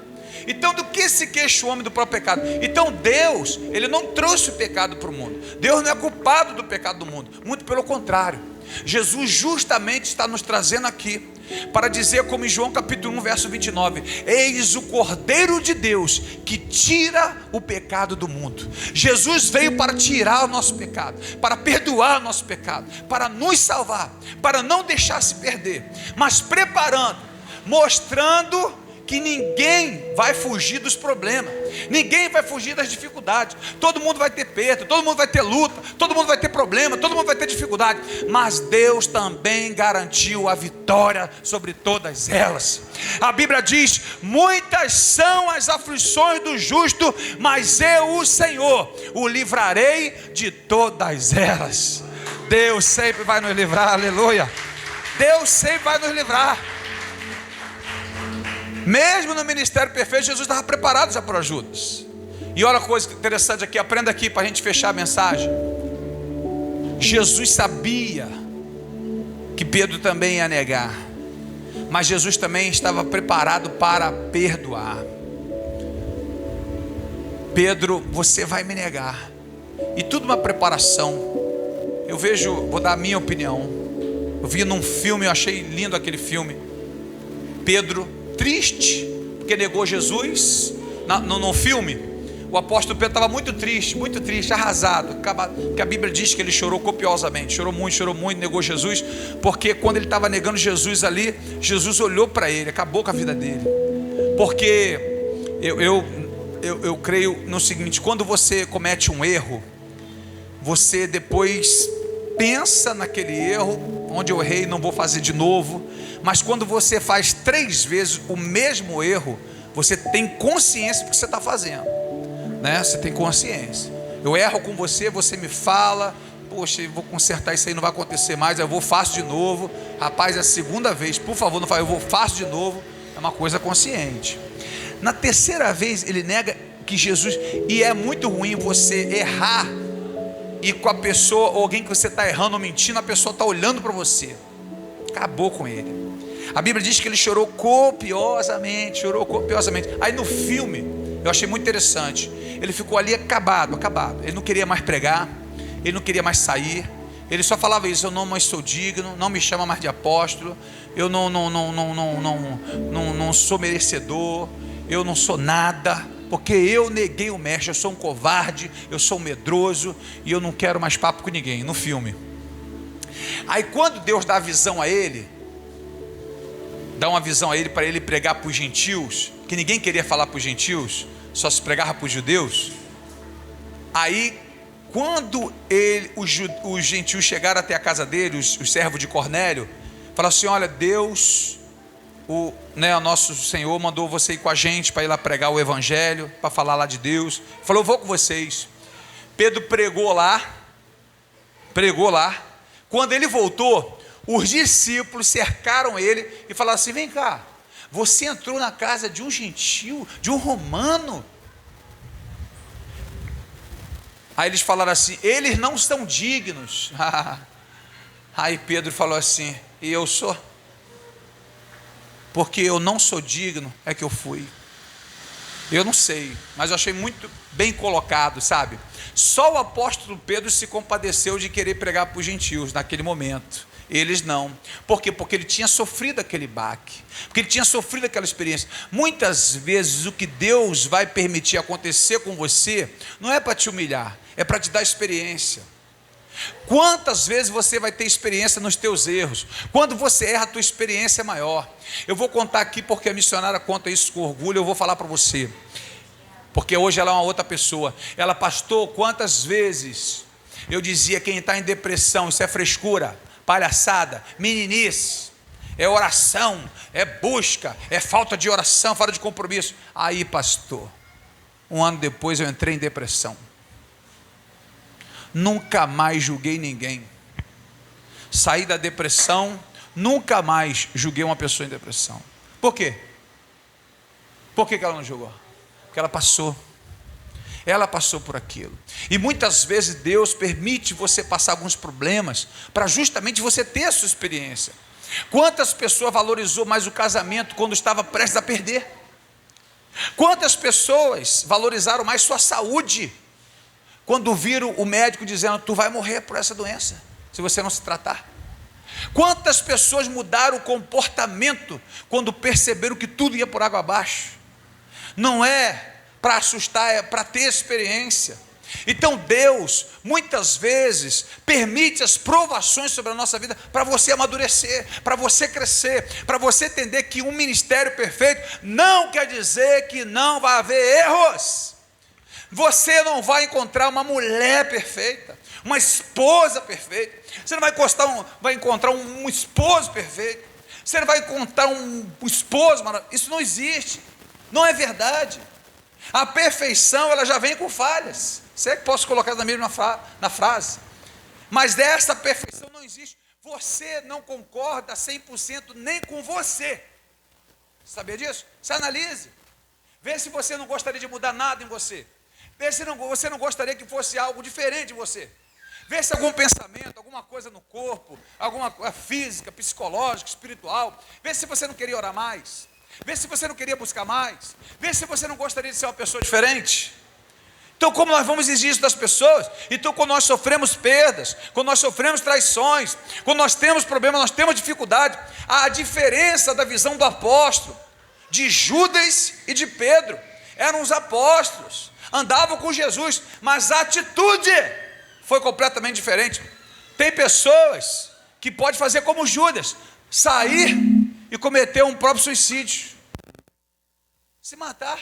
Então do que se queixa o homem do próprio pecado? Então Deus, ele não trouxe o pecado para o mundo, Deus não é culpado do pecado do mundo, muito pelo contrário, Jesus justamente está nos trazendo aqui para dizer, como em João capítulo 1 verso 29, eis o Cordeiro de Deus que tira o pecado do mundo. Jesus veio para tirar o nosso pecado, para perdoar o nosso pecado, para nos salvar, para não deixar se perder, mas preparando, mostrando que ninguém vai fugir dos problemas, ninguém vai fugir das dificuldades, todo mundo vai ter perda, todo mundo vai ter luta, todo mundo vai ter problema, todo mundo vai ter dificuldade, mas Deus também garantiu a vitória sobre todas elas. A Bíblia diz, muitas são as aflições do justo, mas eu, o Senhor, o livrarei de todas elas. Deus sempre vai nos livrar, aleluia, Deus sempre vai nos livrar. Mesmo no ministério perfeito, Jesus estava preparado já para Judas. E olha a coisa interessante aqui, aprenda aqui para a gente fechar a mensagem. Jesus sabia que Pedro também ia negar, mas Jesus também estava preparado para perdoar. Pedro, você vai me negar. E tudo uma preparação. Eu vejo, vou dar a minha opinião. Eu vi num filme, eu achei lindo aquele filme. Pedro triste, porque negou Jesus no filme. o apóstolo Pedro estava muito triste, arrasado, porque a Bíblia diz que ele chorou copiosamente, chorou muito, negou Jesus, porque quando ele estava negando Jesus ali, Jesus olhou para ele, acabou com a vida dele. Porque eu creio no seguinte: quando você comete um erro, você depois pensa naquele erro, onde eu errei, não vou fazer de novo. Mas quando você faz 3 vezes o mesmo erro, você tem consciência do que você está fazendo, né? Você tem consciência. Eu erro com você, você me fala: poxa, eu vou consertar isso aí, não vai acontecer mais. Eu vou, faço de novo. Rapaz, é a segunda vez, por favor, não faz. Eu vou, faço de novo. É uma coisa consciente. Na terceira vez ele nega que Jesus, e é muito ruim você errar e com a pessoa, ou alguém que você está errando ou mentindo, a pessoa está olhando para você. Acabou com ele. A Bíblia diz que ele chorou copiosamente. Aí no filme, eu achei muito interessante, ele ficou ali acabado. Ele não queria mais pregar, ele não queria mais sair. Ele só falava isso: eu não mais sou digno, não me chama mais de apóstolo, eu não sou merecedor, eu não sou nada, porque eu neguei o mestre, eu sou um covarde, eu sou um medroso, e eu não quero mais papo com ninguém. No filme. Aí quando Deus dá a visão a ele, dá uma visão a ele para ele pregar para os gentios, que ninguém queria falar para os gentios, só se pregava para os judeus. Aí quando os gentios chegaram até a casa dele, os servos de Cornélio, falaram assim: olha, Deus, o nosso Senhor mandou você ir com a gente para ir lá pregar o evangelho, para falar lá de Deus. Falou: eu vou com vocês. Pedro pregou lá. Quando ele voltou, os discípulos cercaram ele e falaram assim: vem cá, você entrou na casa de um gentil, de um romano? Aí eles falaram assim: eles não são dignos. Aí Pedro falou assim: e eu sou? Porque eu não sou digno é que eu fui. Eu não sei, mas eu achei muito bem colocado, sabe? Só o apóstolo Pedro se compadeceu de querer pregar para os gentios naquele momento. Eles não. Por quê? Porque ele tinha sofrido aquele baque, porque ele tinha sofrido aquela experiência. Muitas vezes o que Deus vai permitir acontecer com você não é para te humilhar, é para te dar experiência. Quantas vezes você vai ter experiência nos teus erros? Quando você erra, a tua experiência é maior. Eu vou contar aqui, porque a missionária conta isso com orgulho. Eu vou falar para você, porque hoje ela é uma outra pessoa. Ela: pastor, quantas vezes eu dizia: quem está em depressão, isso é frescura, palhaçada, meninice, é oração, é busca, é falta de oração, falta de compromisso. Aí, pastor, 1 ano depois eu entrei em depressão. Nunca mais julguei ninguém. Saí da depressão, nunca mais julguei uma pessoa em depressão. Por quê? Por que ela não julgou? Porque ela passou por aquilo. E muitas vezes Deus permite você passar alguns problemas para justamente você ter a sua experiência. Quantas pessoas valorizou mais o casamento quando estava prestes a perder? Quantas pessoas valorizaram mais sua saúde quando viram o médico dizendo: tu vai morrer por essa doença, se você não se tratar? Quantas pessoas mudaram o comportamento quando perceberam que tudo ia por água abaixo? Não é para assustar, é para ter experiência. Então Deus muitas vezes permite as provações sobre a nossa vida para você amadurecer, para você crescer, para você entender que um ministério perfeito não quer dizer que não vai haver erros. Você não vai encontrar uma mulher perfeita, uma esposa perfeita. Você não vai encontrar um esposo perfeito. Você não vai encontrar um esposo maravilhoso. Isso não existe, não é verdade. A perfeição, ela já vem com falhas. Se é que posso colocar na mesma na frase. Mas dessa perfeição não existe. Você não concorda 100% nem com você. Sabia disso? Você analise. Vê se você não gostaria de mudar nada em você. Vê se você não gostaria que fosse algo diferente de você. Vê se algum pensamento, alguma coisa no corpo, alguma coisa física, psicológica, espiritual. Vê se você não queria orar mais. Vê se você não queria buscar mais. Vê se você não gostaria de ser uma pessoa diferente. Então, como nós vamos exigir isso das pessoas? Então, quando nós sofremos perdas, quando nós sofremos traições, quando nós temos problemas, nós temos dificuldade, a diferença da visão do apóstolo, de Judas e de Pedro, eram os apóstolos. andavam com Jesus, mas a atitude foi completamente diferente. Tem pessoas que podem fazer como Judas, sair e cometer um próprio suicídio, se matar.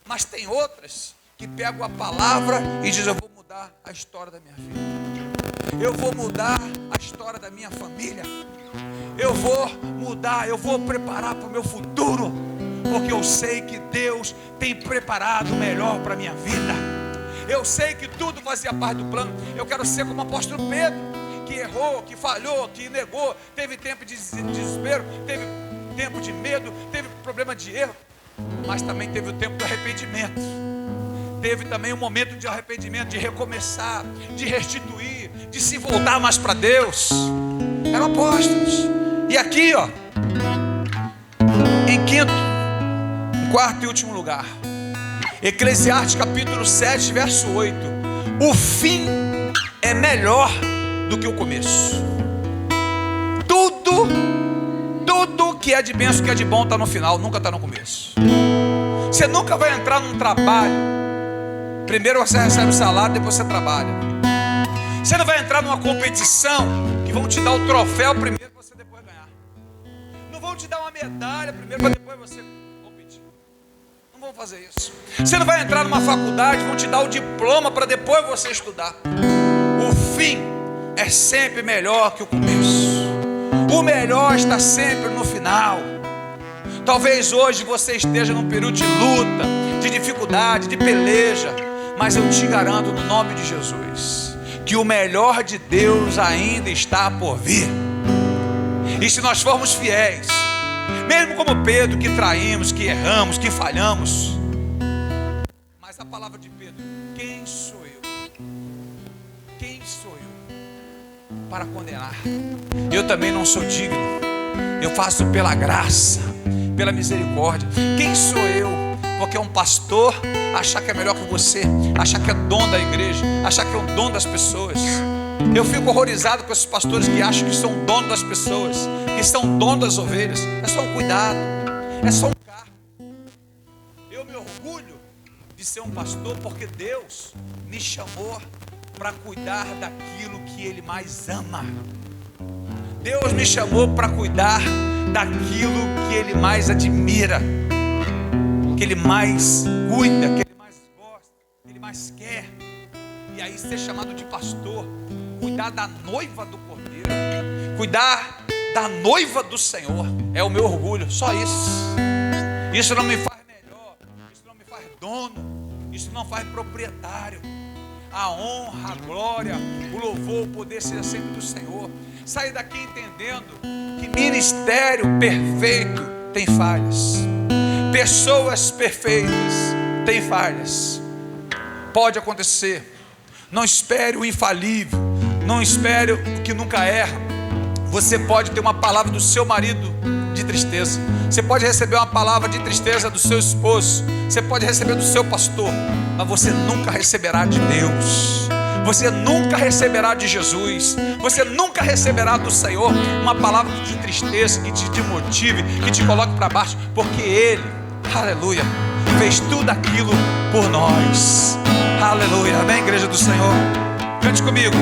Mas tem outras que pegam a palavra e dizem: eu vou mudar a história da minha vida, eu vou mudar a história da minha família, eu vou mudar, eu vou preparar para o meu futuro, porque eu sei que Deus tem preparado o melhor para a minha vida. Eu sei que tudo fazia parte do plano. Eu quero ser como o apóstolo Pedro, que errou, que falhou, que negou, teve tempo de desespero, teve tempo de medo, teve problema de erro, mas também teve o tempo do arrependimento. Teve também um momento de arrependimento, de recomeçar, de restituir, de se voltar mais para Deus. Eram apóstolos. E aqui, ó, em quarto e último lugar, Eclesiastes capítulo 7, verso 8: o fim é melhor do que o começo. Tudo que é de bênção, que é de bom, está no final, nunca está no começo. Você nunca vai entrar num trabalho, primeiro você recebe o salário, depois você trabalha. Você não vai entrar numa competição que vão te dar o troféu primeiro para você depois ganhar. Não vão te dar uma medalha primeiro para depois você competir. Não vão fazer isso. Você não vai entrar numa faculdade, vão te dar o diploma para depois você estudar. O fim é sempre melhor que o começo. O melhor está sempre no final. Talvez hoje você esteja num período de luta, de dificuldade, de peleja, mas eu te garanto no nome de Jesus que o melhor de Deus ainda está por vir. E se nós formos fiéis, mesmo como Pedro, que traímos, que erramos, que falhamos, mas a palavra de Pedro: quem sou eu? Quem sou eu para condenar? Eu também não sou digno, eu faço pela graça, pela misericórdia. Quem sou eu? Porque um pastor achar que é melhor que você, achar que é dono da igreja, achar que é um dono das pessoas. Eu fico horrorizado com esses pastores que acham que são dono das pessoas, que são dono das ovelhas. É só um cuidado, é só um carro. Eu me orgulho de ser um pastor porque Deus me chamou para cuidar daquilo que Ele mais ama. Deus me chamou para cuidar daquilo que Ele mais admira, que Ele mais cuida, que Ele mais gosta, que Ele mais quer. E aí ser chamado de pastor, cuidar da noiva do Cordeiro, cuidar da noiva do Senhor, é o meu orgulho, só isso. Isso não me faz melhor, isso não me faz dono, isso não faz proprietário. A honra, a glória, o louvor, o poder seja sempre do Senhor. Sair daqui entendendo que ministério perfeito tem falhas, pessoas perfeitas têm falhas. Pode acontecer. Não espere o infalível, não espere o que nunca erra. Você pode ter uma palavra do seu marido de tristeza, você pode receber uma palavra de tristeza do seu esposo, você pode receber do seu pastor, mas você nunca receberá de Deus, você nunca receberá de Jesus, você nunca receberá do Senhor uma palavra de tristeza que te demotive, que te coloque para baixo, porque Ele, aleluia, fez tudo aquilo por nós. Aleluia, amém, igreja do Senhor? Cante comigo.